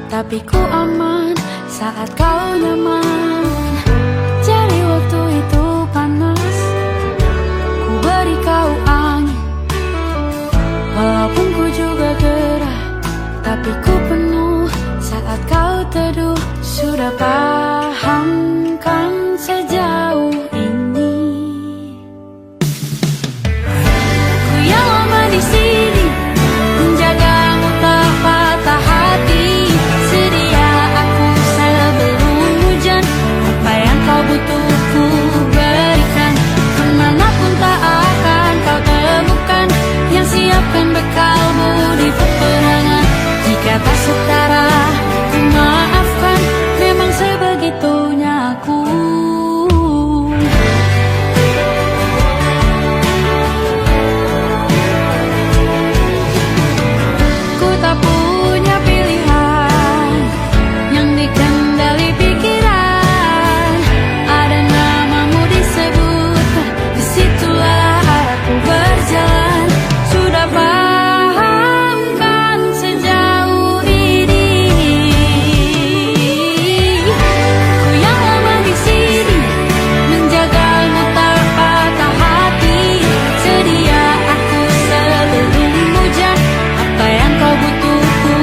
tapi ku aman saat kau nyaman. Jadi waktu itu panas, ku beri kau angin. Walaupun ku juga gerah, tapi ku penuh saat kau teduh. Sudah paham kan sejauh ini? Ku yang lama di sini menjagamu tak patah hati. Sedia aku sebelum hujan, apa yang kau butuh ku berikan. Kemanapun tak akan kau temukan yang siapkan bekalmu di peperangan. Jika tak setara ku maafkan, memang sebegitunya aku. Ku tak punya pilihan yang dikendali pikiran. Ada namamu disebut, disitulah aku berjalan. Sudah paham kan sejauh ini? Ku yang lama di sini menjagamu tak patah hati. Sedia aku sebelum hujan, apa yang kau butuh ku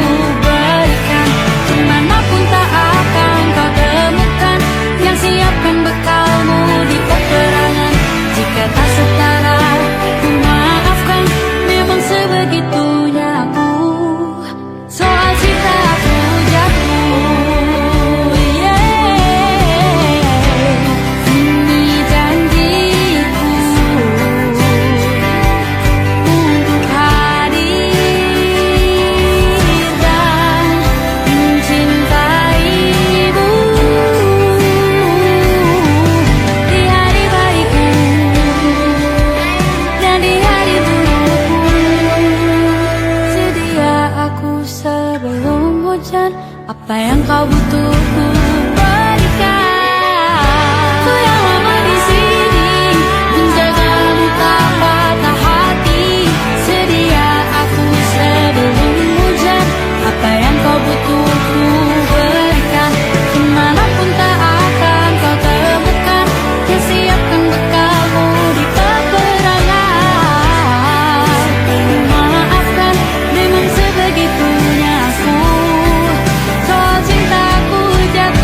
berikan. Kemanapun tak akan kau temukan yang siapkan bekalmu di peperangan. Jika tak setara ku maafkan, memang sebegitunya aku. Soal cinta aku jatuh, ini janjiku untuk hadir dan mencintaimu di hari baikmu dan di hari burukmu. Sedia aku sebelum hujan, apa yang kau butuh ku berikan. Ku yang lama di sini menjagamu tak patah hati. Sedia aku sebelum hujan, apa yang kau butuh ku berikan. Kemanapun tak akan kau temukan yang siapkan bekalmu di peperangan. Maafkan, memang sebegitunya aku. Soal cintaku jatuh.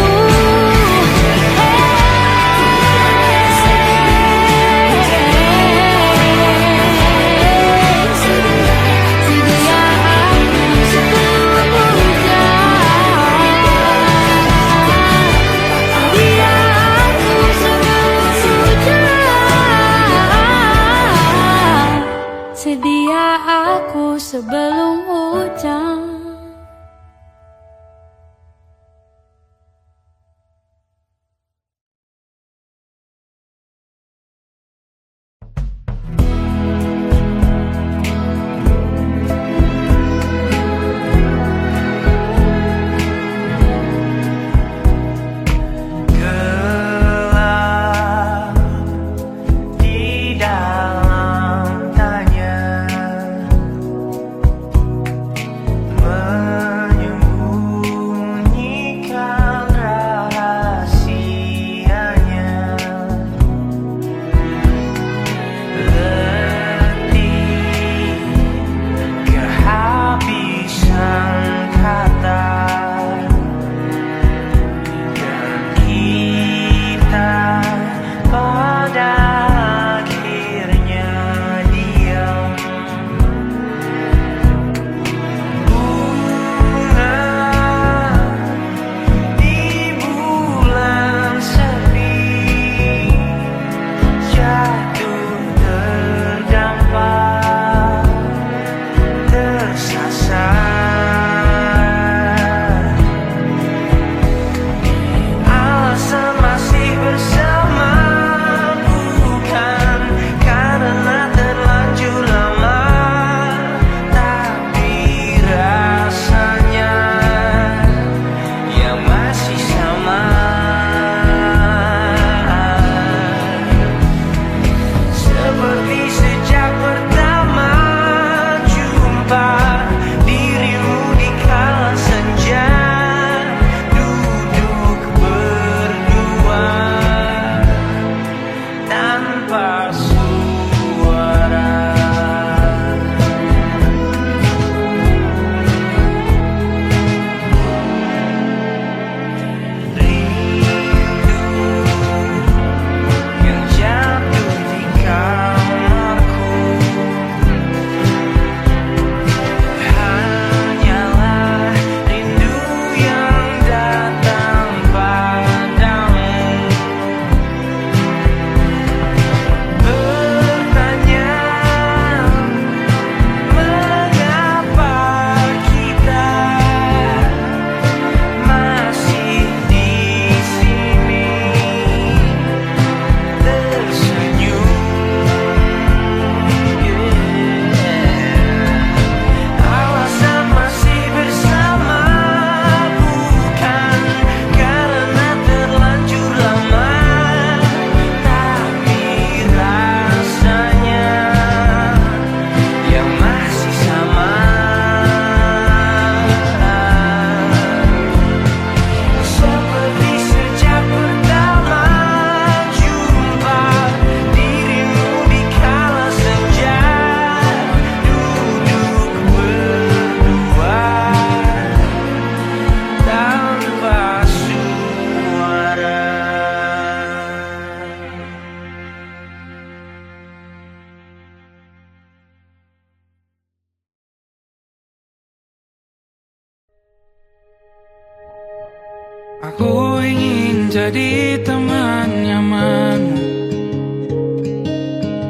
Aku ingin jadi teman nyamanmu,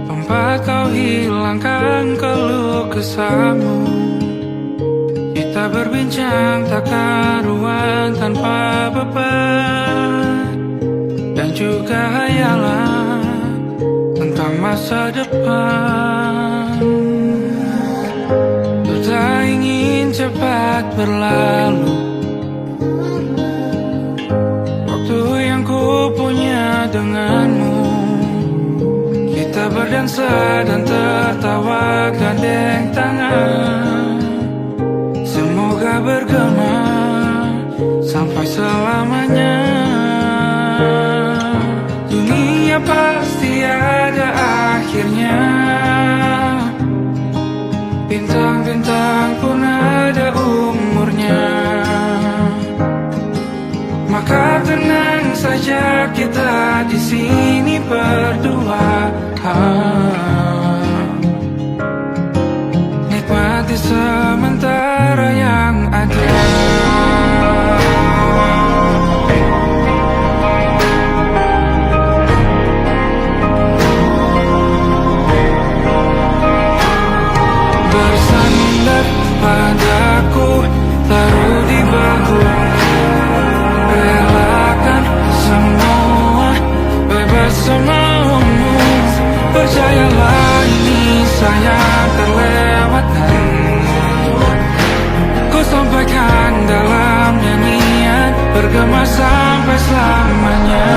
tempat kau hilangkan keluh kesahmu. Kita berbincang tak karuan tanpa beban, dan juga hayalan tentang masa depan. Ku tak ingin cepat berlalu waktu yang ku punya denganmu. Kita berdansa dan tertawa gandeng tangan, semoga bergema sampai selamanya. Dunia pasti ada akhirnya, bintang-bintang pun ada umurnya. Maka tenang saja kita di sini berdua, nikmati sementara yang ada. Bersandar padaku, taruh di bahu, relakan semua, bebas semaumu. Percayalah ini sayang terlewatkan, ku sampaikan dalam nyanyian, bergema sampai selamanya.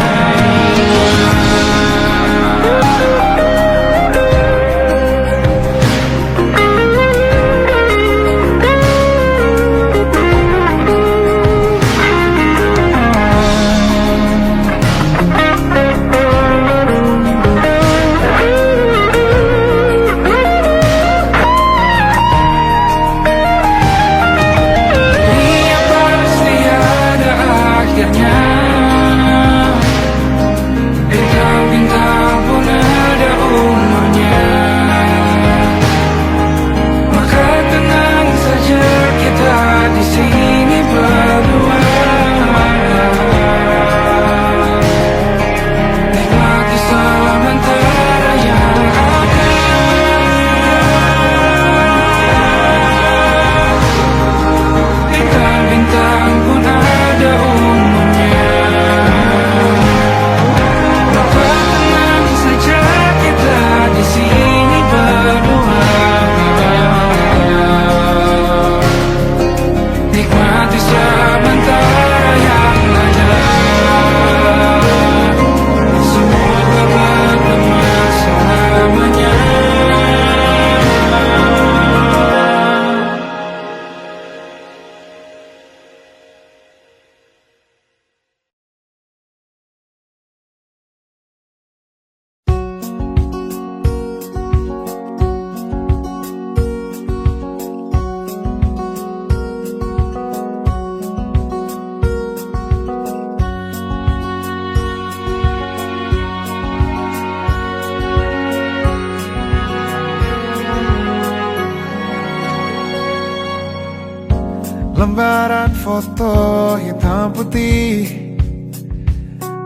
Lembaran foto hitam putih,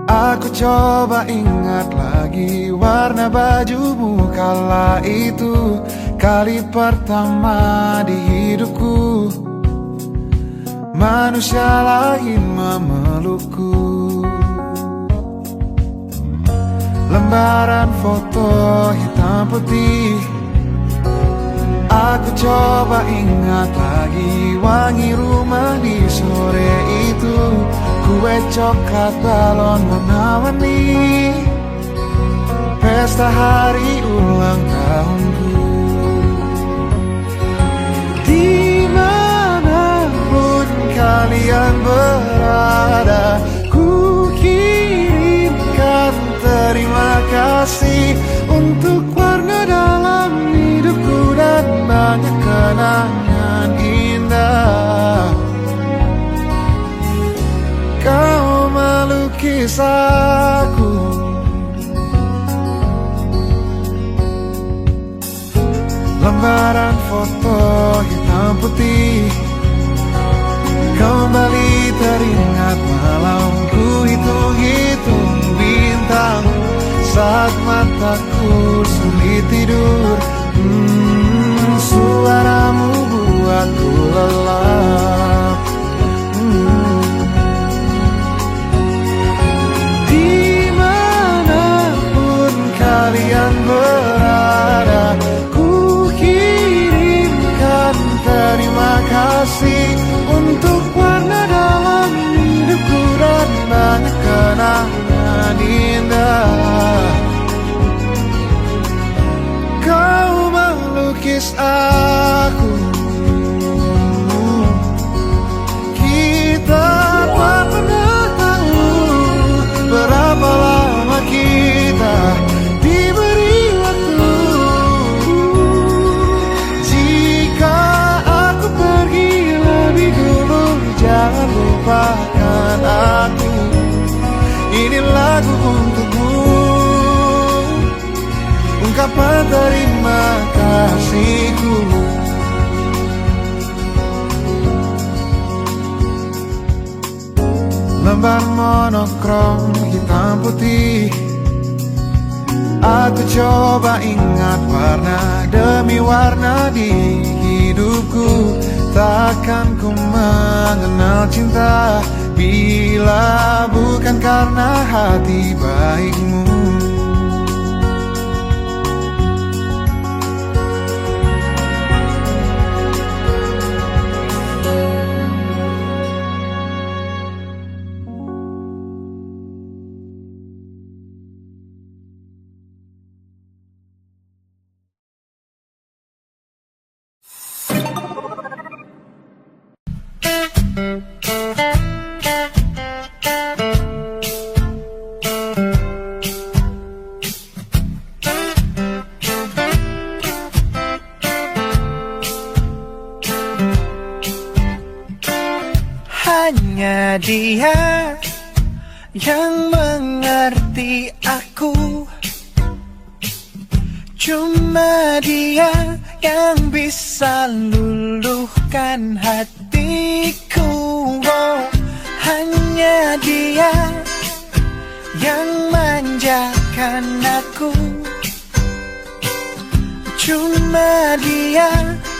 aku coba ingat lagi warna bajumu kala itu. Kali pertama di hidupku, manusia lain memelukku. Lembaran foto hitam putih, aku coba ingat lagi wangi rumah di sore itu. Kue coklat balon warna-warni, pesta hari ulang tahunku. Dimanapun kalian berada, ku kirimkan terima kasih untuk warna dalam hidupku dan banyak kenangan indah. Kau melukis aku, lembaran foto hitam putih, kembali teringat malam membuatku sulit tidur. Suaramu buatku lelap. Dimanapun kalian berada, ku kirimkan terima kasih untuk warna dalam hidupku dan banyak kenangan indah. Kau melukis aku, kita tak pernah tahu berapa lama kita diberi waktu. Jika aku pergi lebih dulu, jangan lupakan aku. Ini lagu untukmu, ungkapan terima kasihku. Lembar monokrom hitam putih, aku coba ingat warna demi warna di hidupku. Takkan ku mengenal cinta bila bukan karena hati baikmu. Hanya dia yang mengerti aku, cuma dia yang bisa luluhkan hatiku. Oh, hanya dia yang manjakan aku, cuma dia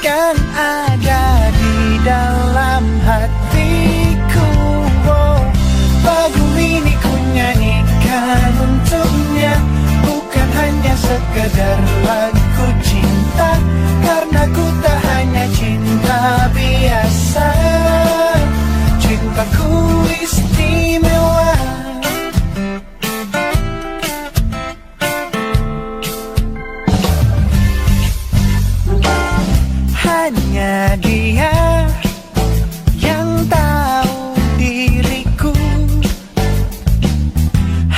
yang ada di dalam hatiku. Oh, lagu ini ku nyanyikan untuknya, bukan hanya sekedar lagu cinta, karena ku tak hanya cinta biasa. Cintaku istimewa. Hanya dia yang tahu diriku,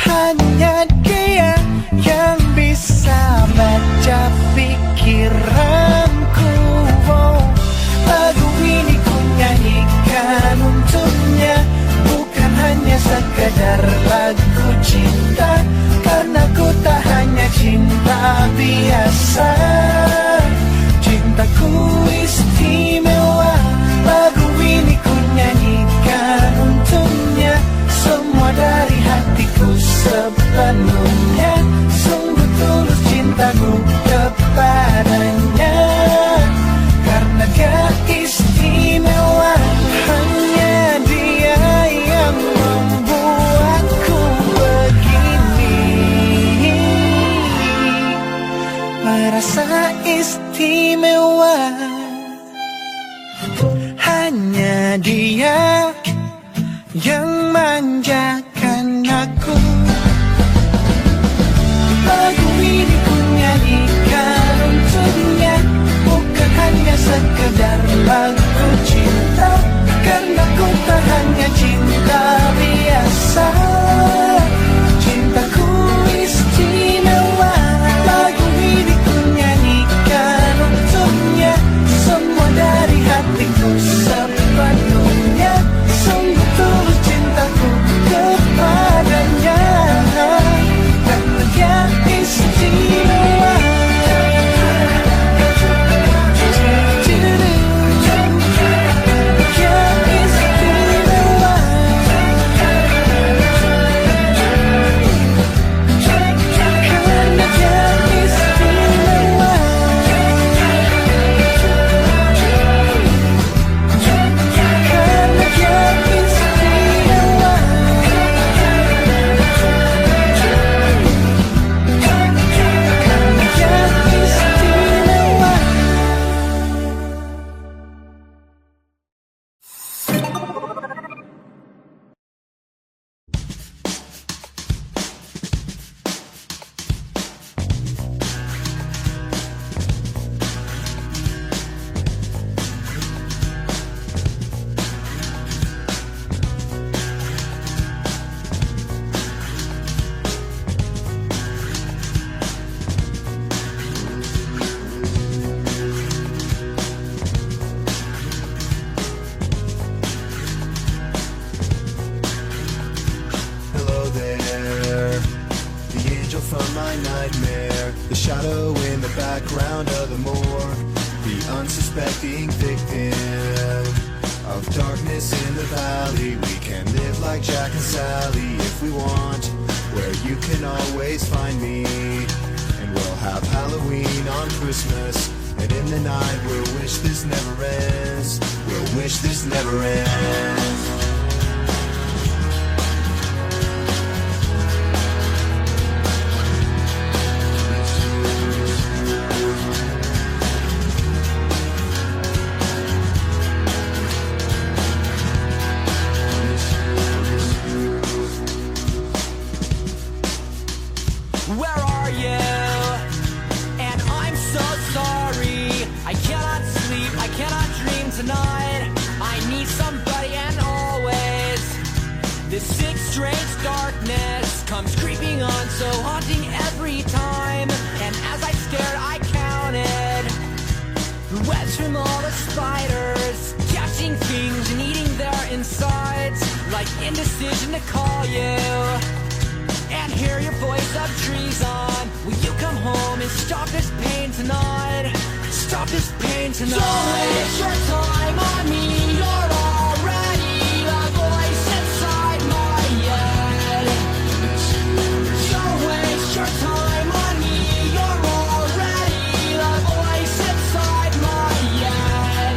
hanya dia yang bisa baca pikiranku. Oh, lagu ini ku nyanyikan untuknya, bukan hanya sekedar lagu cinta, karena ku tak hanya cinta biasa. Cintaku istimewa. Lagu ini ku nyanyikan untuknya, semua dari hatiku sepenuhnya. Sungguh tulus cintaku kepadanya, karena dia istimewa. Hanya dia yang membuatku begini, merasa istimewa. Hanya dia yang manjakan aku. Lagu ini ku nyanyikan untuknya, bukan hanya sekedar lagu cinta, karena ku tak hanya cinta biasa. Cintaku istimewa. Lagu ini ku nyanyikan untuknya, semua dari hatiku sepenuhnya. Sungguh tulus cintaku kepadanya, karena dia istimewa. shadow in the background of the morgue, the unsuspecting victim of darkness in the valley. We can live like Jack and Sally if we want, where you can always find me. And we'll have Halloween on Christmas, and in the night we'll wish this never ends. We'll wish this never ends. Where are you? And I'm so sorry. I cannot sleep, I cannot dream tonight. I need somebody, and always this sick, strange darkness comes creeping on, so haunting every time. And as I stared, I counted the webs from all the spiders, catching things and eating their insides, like indecision to call you and hear your voice of treason. Will you come home and stop this pain tonight? Stop this pain tonight. Don't waste your time on me. You're already the voice inside my head. Don't waste your time on me. You're already the voice inside my head.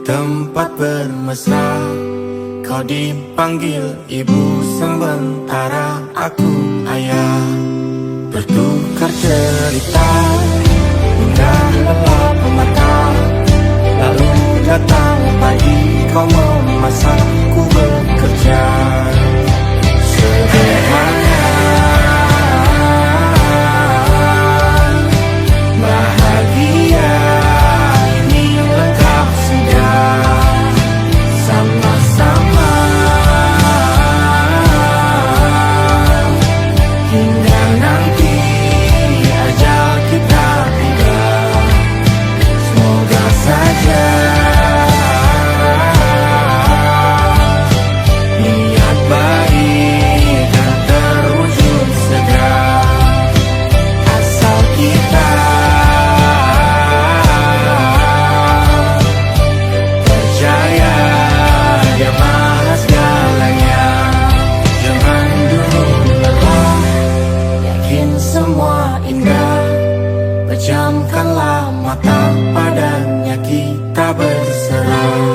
tempat bermesra. Kau dipanggil ibu sementara aku ayah. Bertukar cerita hingga lelap mata. Lalu datang pagi kau memasak, ku bekerja. Sederhana, bahagia ini lengkap sudah. Sama-sama hingga nanti ajal kita tiba. Semoga saja niat baik dan terwujud segera. Asal kita percaya Dia maha segalanya. Jangan dulu lelah, yakin semua indah. Pejamkanlah mata, padanya kita berserah.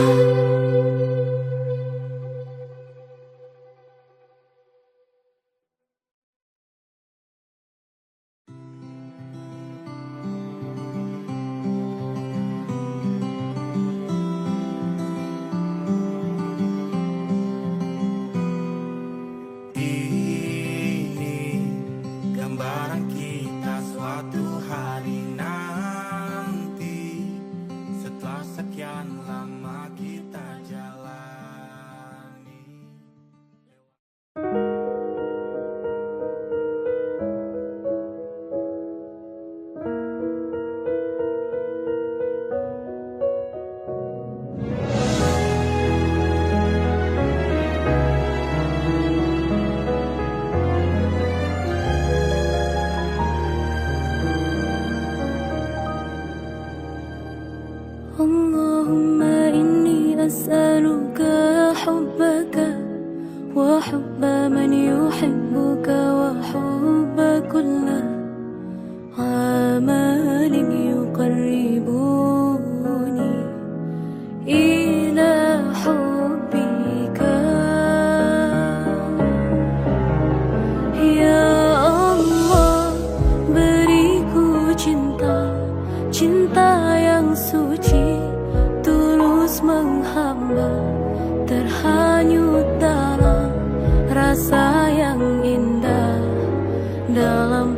Ini gambaran kita suatu hari nanti, setelah sekian lama kita jalani. Allahumma inni as'aluka hubbaka wa hubba man yuhibbuka wa hubba kulla amalin yuqarribuni ila hubbika. Ya Allah, beriku cinta, cinta yang suci, tulus menghamba, terhanyut dalam rasa yang indah, dalam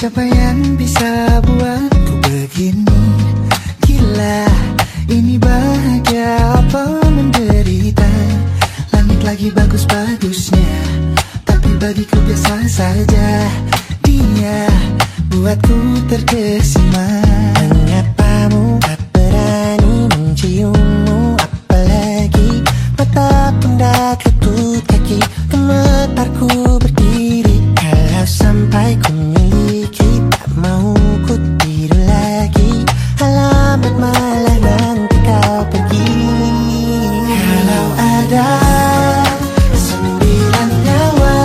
Siapa yang bisa buatku begini? Gila, ini bahagia apa menderita? Langit lagi bagus-bagusnya, tapi bagiku biasa saja. Dia buatku terkesima. Menyapamu, tak berani menciummu, apalagi mata pun dah ketut kaki. Gemetarku berdiri kalau sampai ku miliki. Tak mau ku tidur lagi, alamat malah nanti kau pergi. Kalau ada 9 nyawa,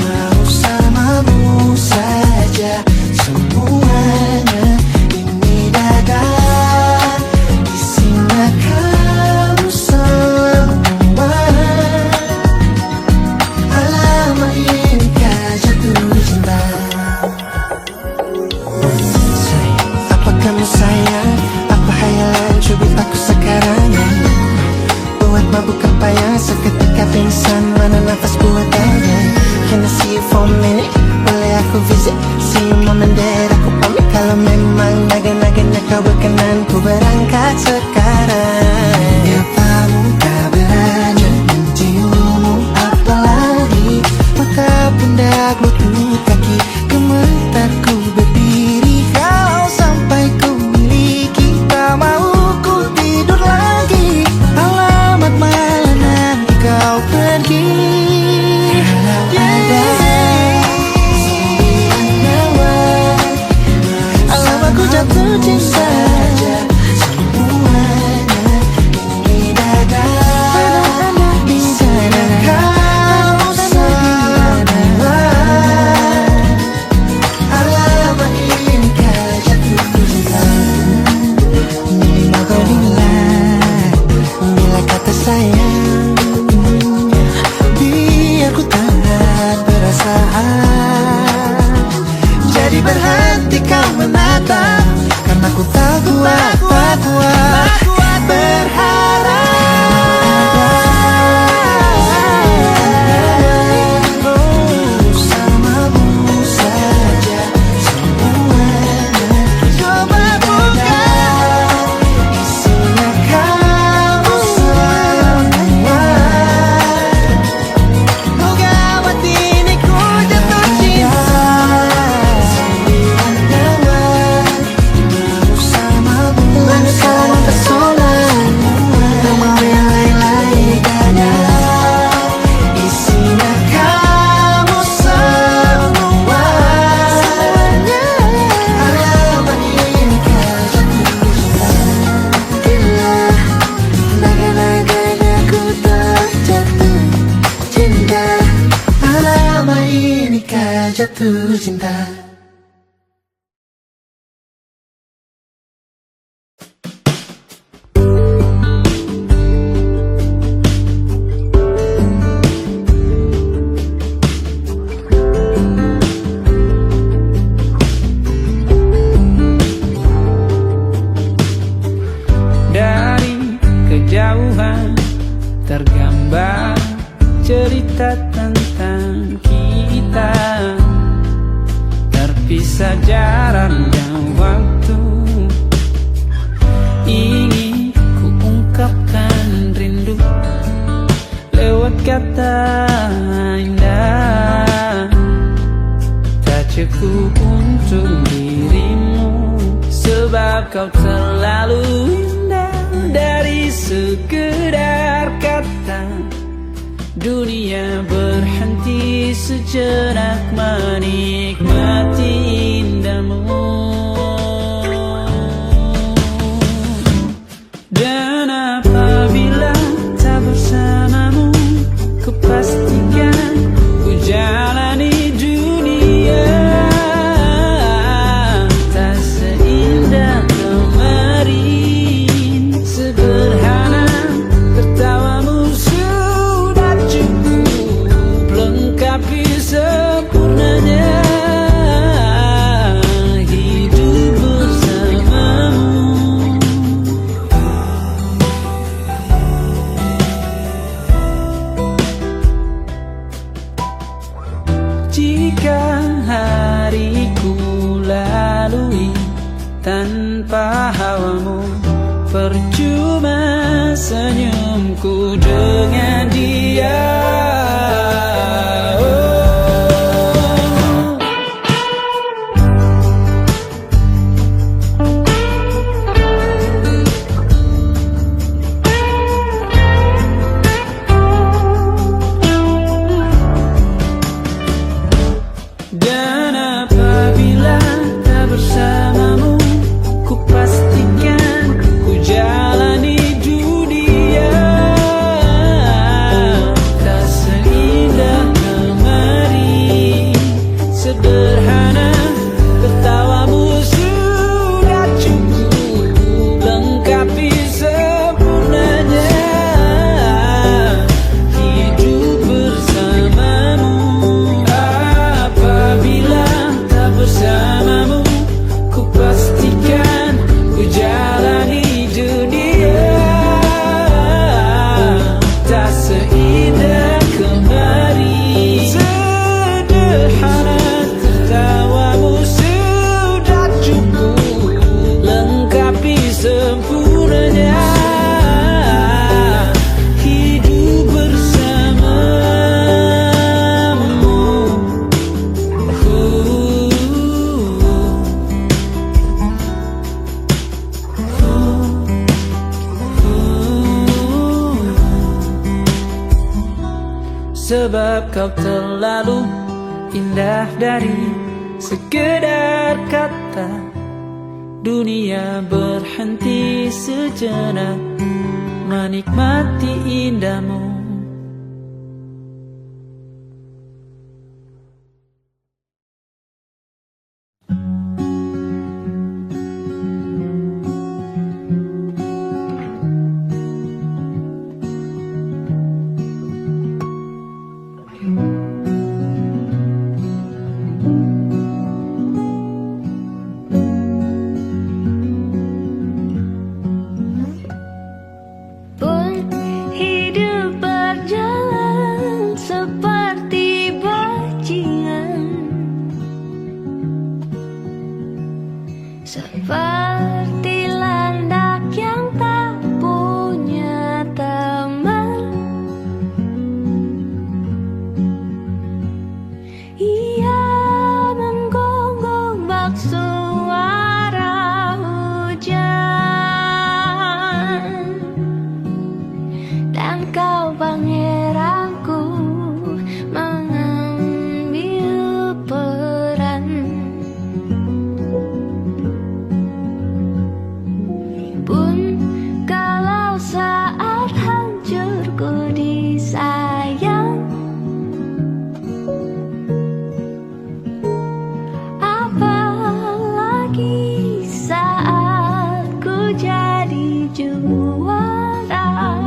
mau samamu saja semuanya. Ini dada, isinya kamu semua. Alamak inikah jatuh cinta. Apa kamu sayang? Apa hayalan cubit aku sekarang? Buat mabuk apa yang seketika pingsan? Mana nafas buatannya? Can I see you for a minute? Boleh aku visit? See you mom and dad, aku pamit. Kalau memang naga-naganya kau berkenan, ku berangkat sekarang. Ya kamu tak berani menciummu, apalagi mata pundak lutut kaki. Gemetarku berdiri kalau sampai ku miliki. Tak mau ku tidur lagi, alamat malah nanti kau pergi. Kalau ada 9 nyawa, alamat ku jatuh cinta. Semuanya ini dada, di sana kau semua. Alamat inikah jatuh cinta. Bila kau bilang, bila kata sayang, biar ku tahan perasaan. Jadi berhenti kau menatap, karena ku tak kuat berharap. Bersamamu saja semuanya. Coba buka, isinya kamu semua. Oh gawat ini ku jatuh cinta. 9 nyawa, bersamamu saja pesona. Tak mau yang lain-lain dada, isinya kamu semua. Alamat inikah jatuh cinta. Gila, naga-naganya ku terjatuh cinta. Alamat inikah jatuh cinta. Dari kejauhan tergambar cerita tentang kita, terpisah jarak dan waktu. Ingin ku ungkapkan rindu lewat kata indah. Tak cukup untuk dirimu, sebab kau terlalu indah. Dari sekedar kata, dunia berhenti sejenak menikmati indahmu. Dan apabila tak bersamamu, kupastikan ku jalani dunia tak seindah kemarin. Sederhana tertawamu sudah cukup lengkapi semua. Percuma senyumku dengan dia. Dan apabila tak bersamamu, ku pastikan ku jalani dunia tak seindah kemari. Sederhana tertawamu sudah cukup lengkapi sempurnanya hidup bersamamu. Apabila tak bersamamu, ku pastikan ku jalani dunia tak seindah kemari. Sederhana tertawamu sudah cukup lengkapi sempurnanya hidup bersamamu. Sebab kau terlalu indah dari sekedar kata. Dunia berhenti sejenak menikmati indahmu. Pun hidup berjalan seperti bajingan, seperti landak yang tak punya teman. Ia menggonggong bak suara hujan, dan kau pangeranku mengambil peran. Pun kalau saat hancurku disayang, apalagi saat ku jadi juara.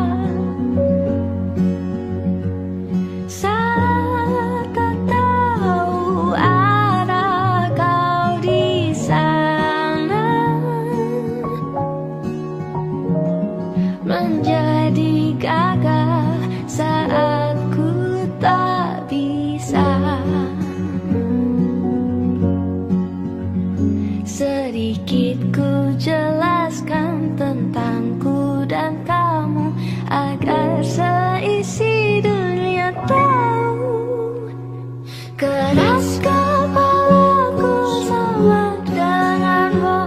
Saat tak tahu arah kau di sana, menjadi gagah saat ku tak bisa. Sedikit ku jelaskan tentangku dan kamu agar seisi dunia tahu. Keras kepalaku sama denganmu,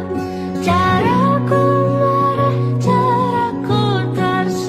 caraku marah, caraku tersenyum.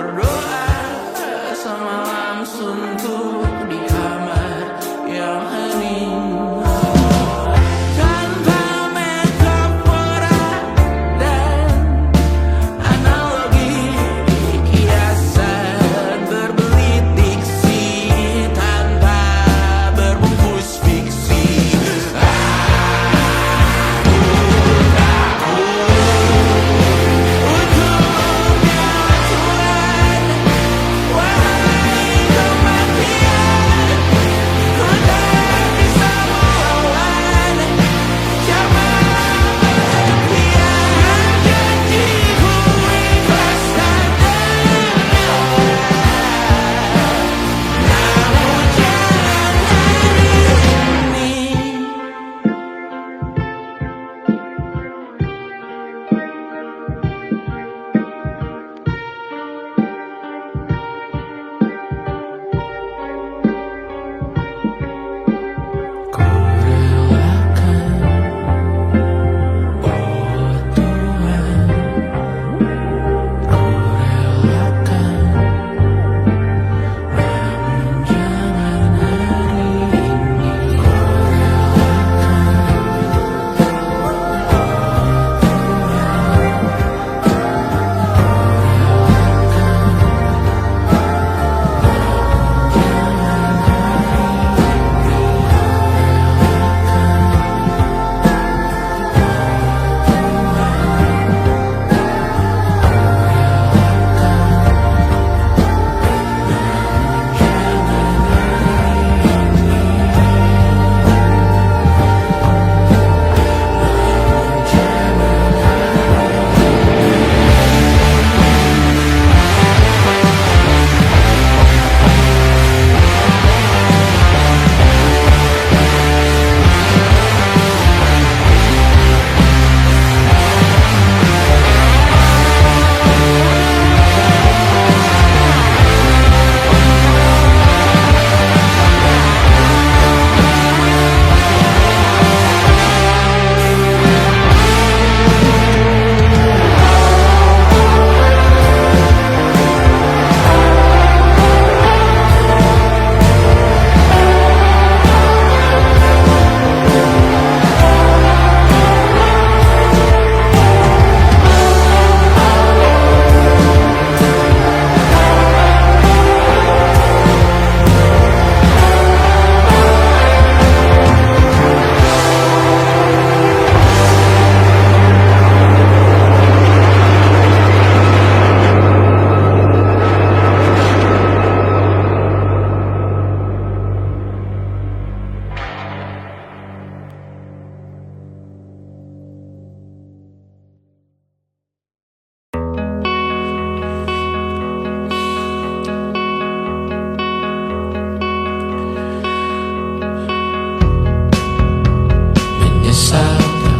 berdoa semalam suntuk di kamar yang hening. Tanpa metafora dan analogi, kiasan berbelit diksi tanpa berbungkus fiksi.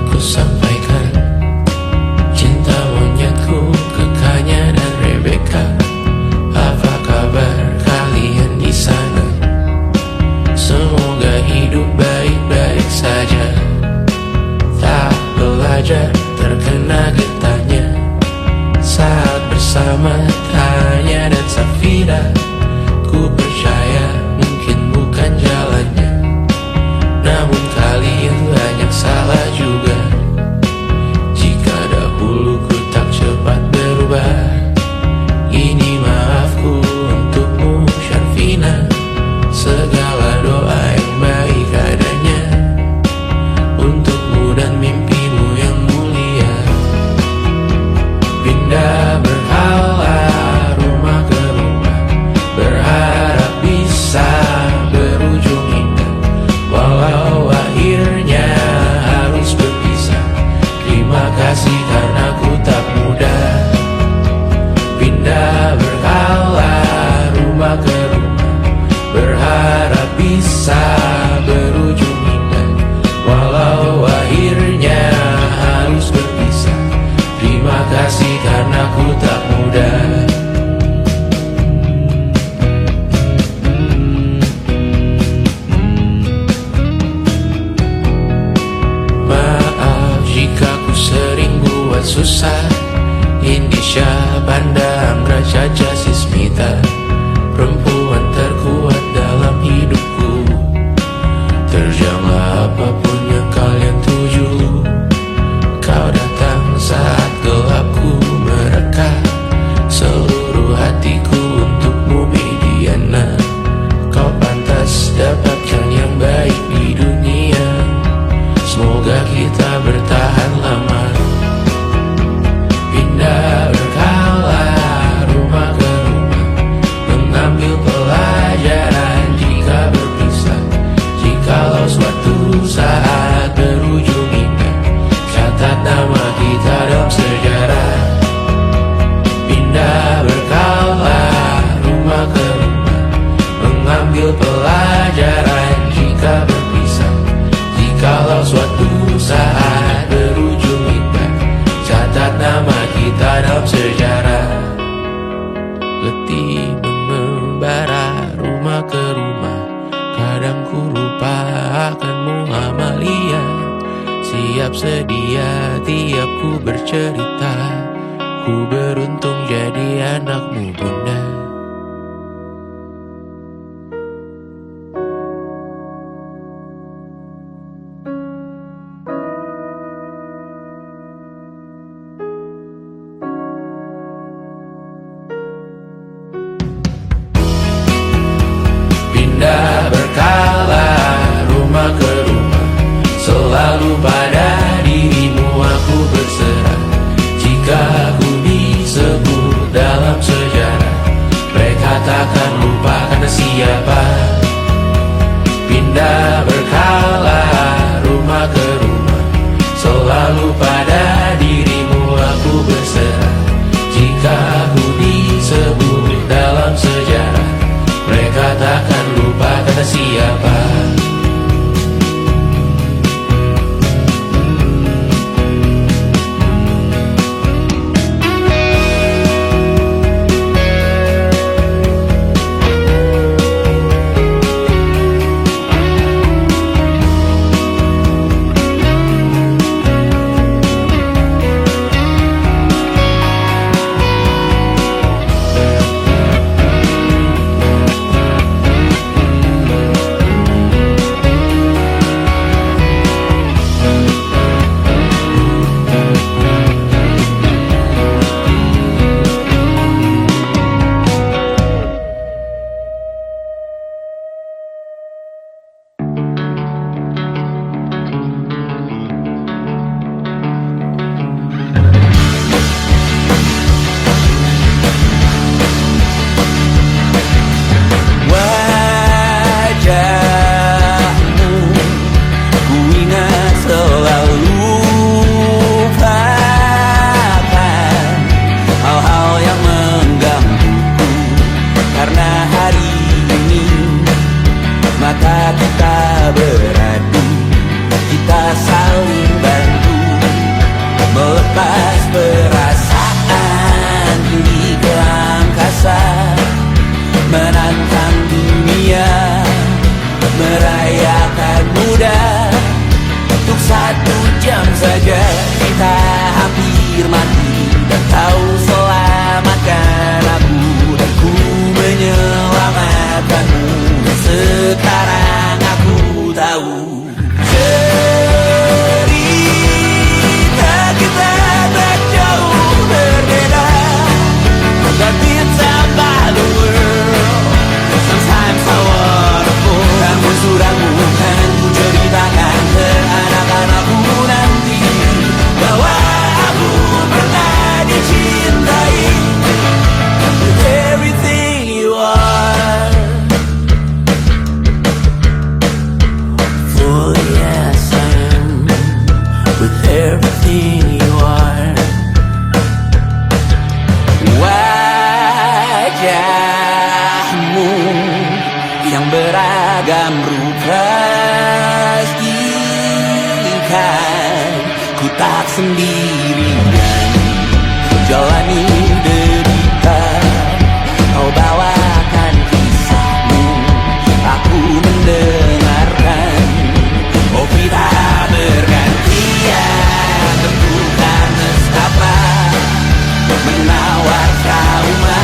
Aku sampaikan cinta monyetku ke Kanya dan Rebecca. Apa kabar kalian di sana? Semoga hidup baik-baik saja. Tak belajar terkena getahnya saat bersama Tanya dan Safira. Ku percaya mungkin bukan jalannya, namun kalian banyak salah juga. Jika dahulu ku tak cepat berubah, ini maafku untukmu Syarfina. Segala doa yang baik adanya untukmu dan mimpimu yang mulia. Pindah berhala rumah ke rumah, berharap bisa berujung indah. Walau akhirnya harus berpisah, terima kasih karena ku tak mudah. Pindah berhala rumah ke rumah, berharap bisa berujung indah. Walau akhirnya harus berpisah, terima kasih karena ku tak mudah. Maaf jika ku sering buat susah, Indonesia pandang Anggra Caca Sismita, perempuan terkuat dalam hidupku. Terjanglah apapun yang kalian tuju. Kau datang saat gelapku mereka. Seluruh hatiku untukmu Mediana. Kau pantas dapatkan yang baik di dunia. Semoga kita bertahan lama. Pindah berkala rumah ke rumah, mengambil pelajaran jika berpisah. Jikalau suatu saat berujung indah, catat nama kita dalam sejarah. Pindah berkala rumah ke rumah, mengambil pelajaran jika berpisah. Jikalau suatu saat berujung indah, catat nama kita dalam sejarah. Letih mengembara rumah ke rumah, kadang ku lupa akanmu Amalia. Siap sedia tiap ku bercerita, ku beruntung jadi anakmu bunda. Pindah berkala rumah ke rumah, selalu pada dirimu aku berserah. Jika aku disebut dalam sejarah, mereka takkan lupa karena siapa. Pindah berkala rumah ke rumah, selalu pada dirimu aku berserah. Jika aku disebut dalam sejarah, mereka takkan lupa kata siapa. Sendirian jalani derita, kau bawakan kisahmu, aku mendengarkan. Oh kita bergantian, tentukan nestapa menawar trauma.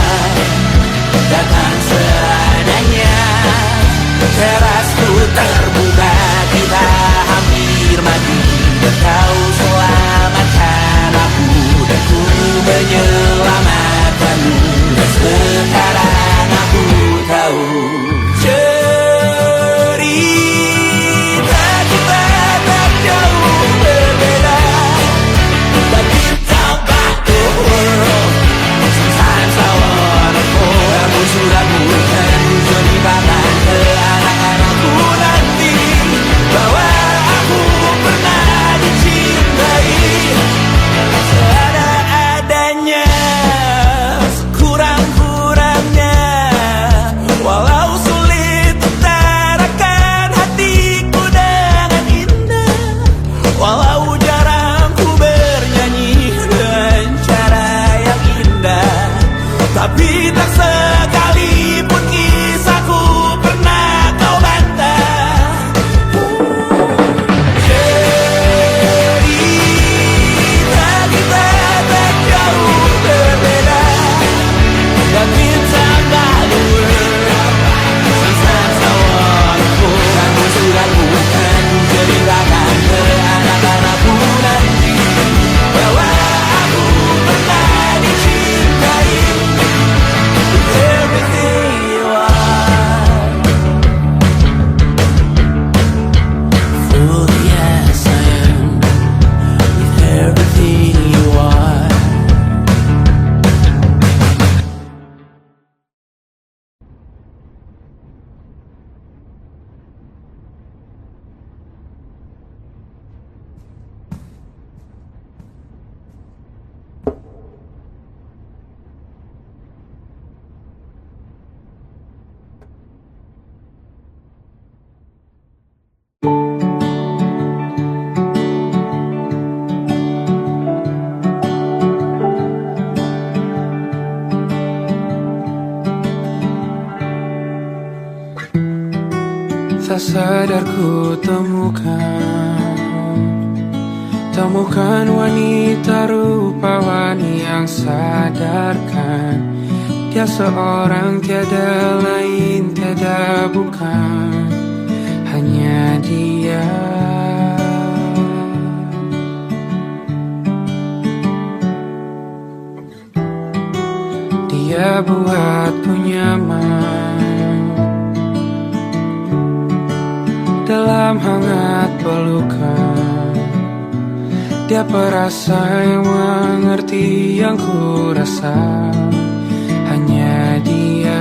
tak sadar ku temukan wanita rupawan yang sadarkan dia seorang tiada lain, tiada bukan, hanya dia. Dia buatku nyaman dalam hangat pelukan. Dia perasa yang mengerti yang ku rasa, hanya dia.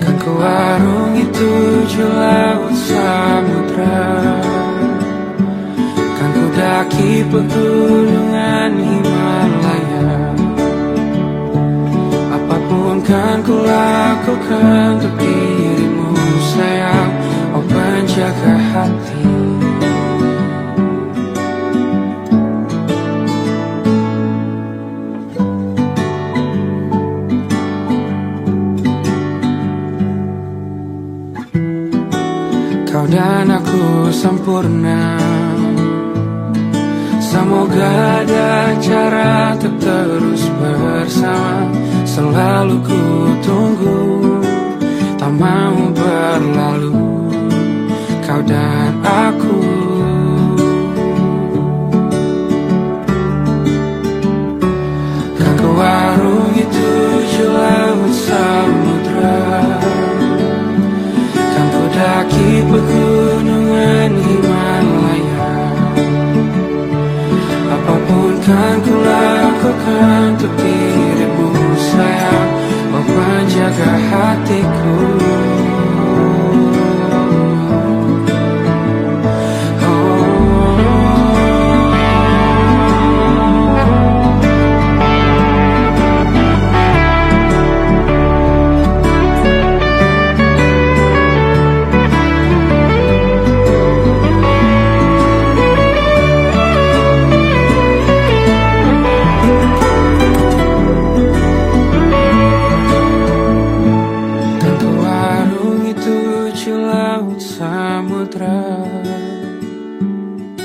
Kan ku arungi 7 laut samudra, kan ku daki pegunungan Himalaya. Apapun kan ku lakukan untuk dirimu sayang, oh penjaga hati. Kau dan aku sempurna, semoga ada cara untuk terus bersama. Selalu ku tunggu, tak mau berlalu, kau dan aku. Kan ku arungi 7 laut samudra, kan ku daki pegunungan Himalaya. Apapun kan ku lakukan untuk dirimu sayang, oh penjaga hatiku.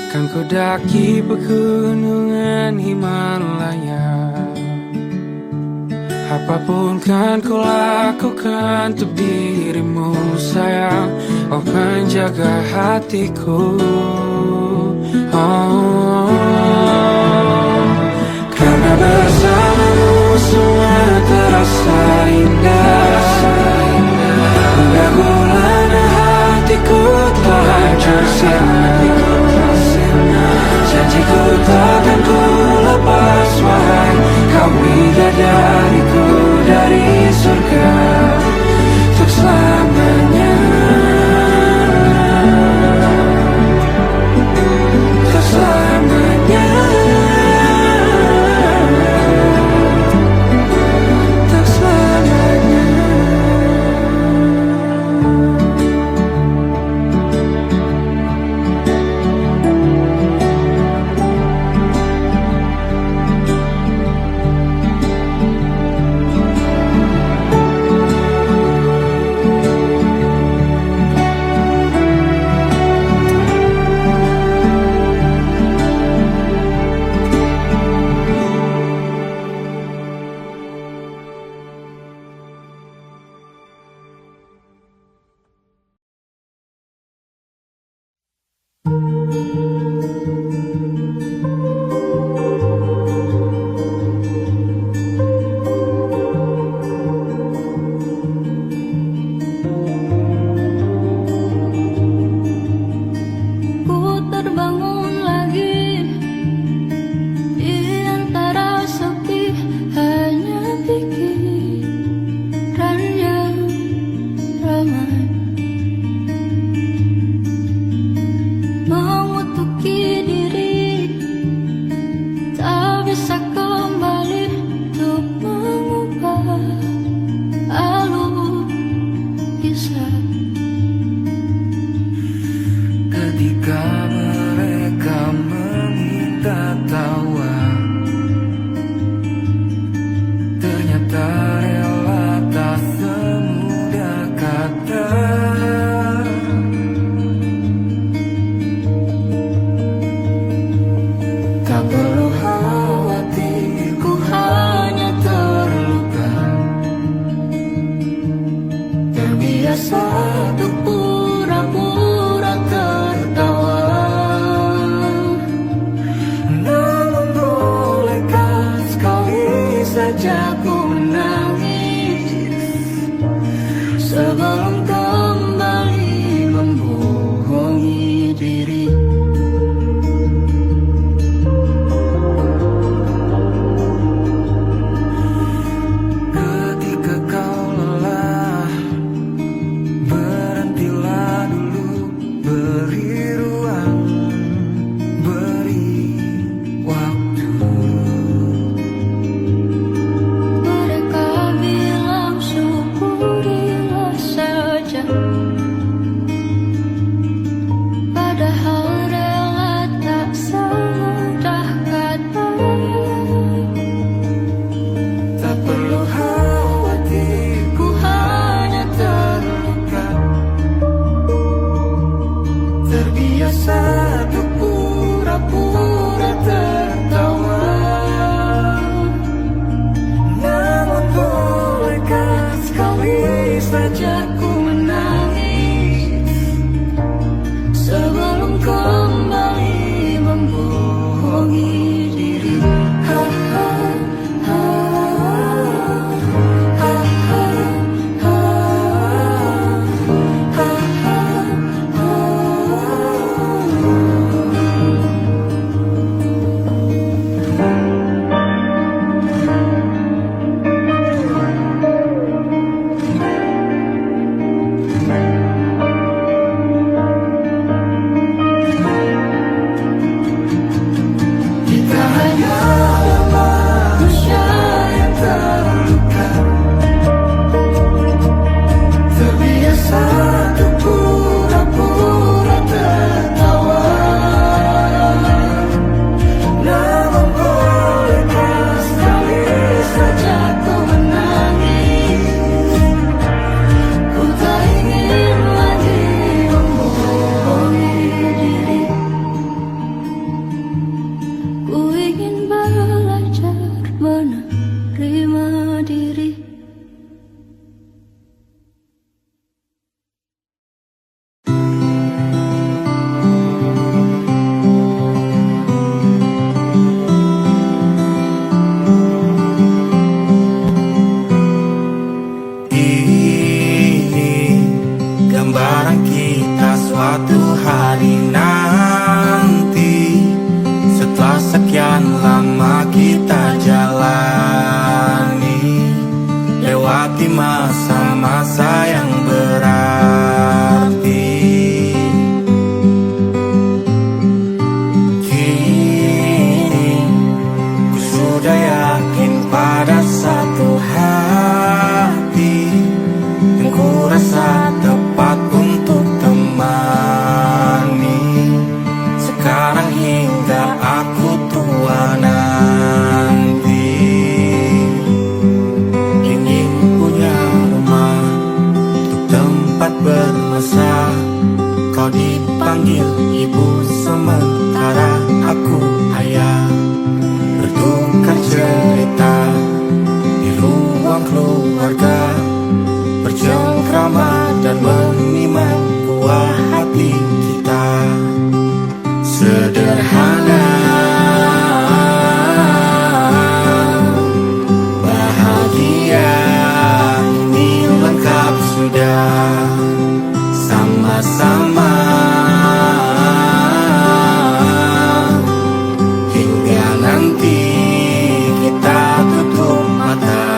Kan ku daki pegunungan Himalaya. Apapun kan ku lakukan untuk dirimu sayang, oh penjaga hatiku. Oh, karena bersamamu semua terasa indah. Gulana hatiku telah hancur sirna. Janjiku takkan ku lepas wahai kau bidadariku dari surga untuk selamanya, untuk selamanya, untuk selamanya. ternyata rela Kita hanyalah manusia yang terluka, terbiasa untuk pura-pura tertawa. Namun bolehkah sekali saja kau menangis? Ku tak ingin lagi membohongi diri. Ku ingin belajar menerima diri. Ini gambaran kita suatu hari nanti, setelah sekian lama kita jalani, lewati masa-masa yang berarti. Kini ku sudah yakin pada satu hati yang ku rasa tepat untuk temani. Sekarang hingga aku tua nanti, ingin punya rumah untuk tempat bermesra. Kau dipanggil ibu sementara aku ayah, bertukar cerita di ruang keluarga, bercengkrama dan menimang buah hati kita. Sederhana, bahagia, ini lengkap sudah. Sama-sama hingga nanti kita tutup mata.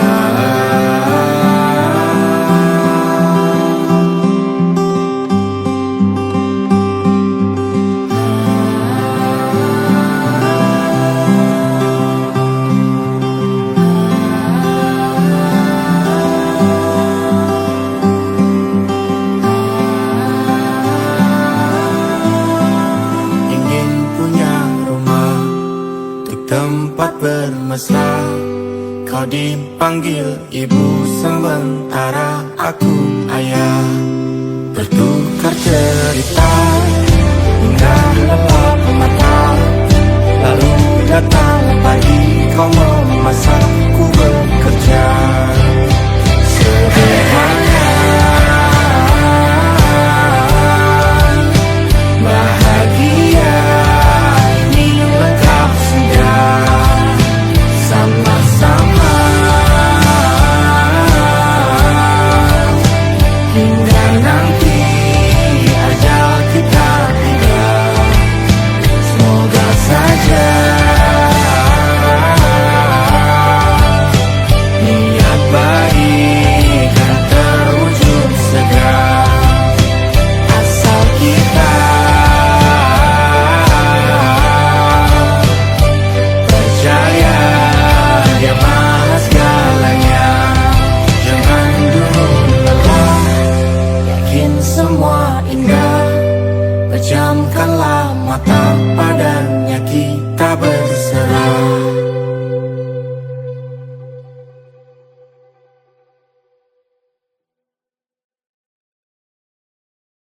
Ingin punya rumah untuk tempat bermesra. Kau dipanggil ibu sementara aku ayah, bertukar cerita hingga lelah mata, lalu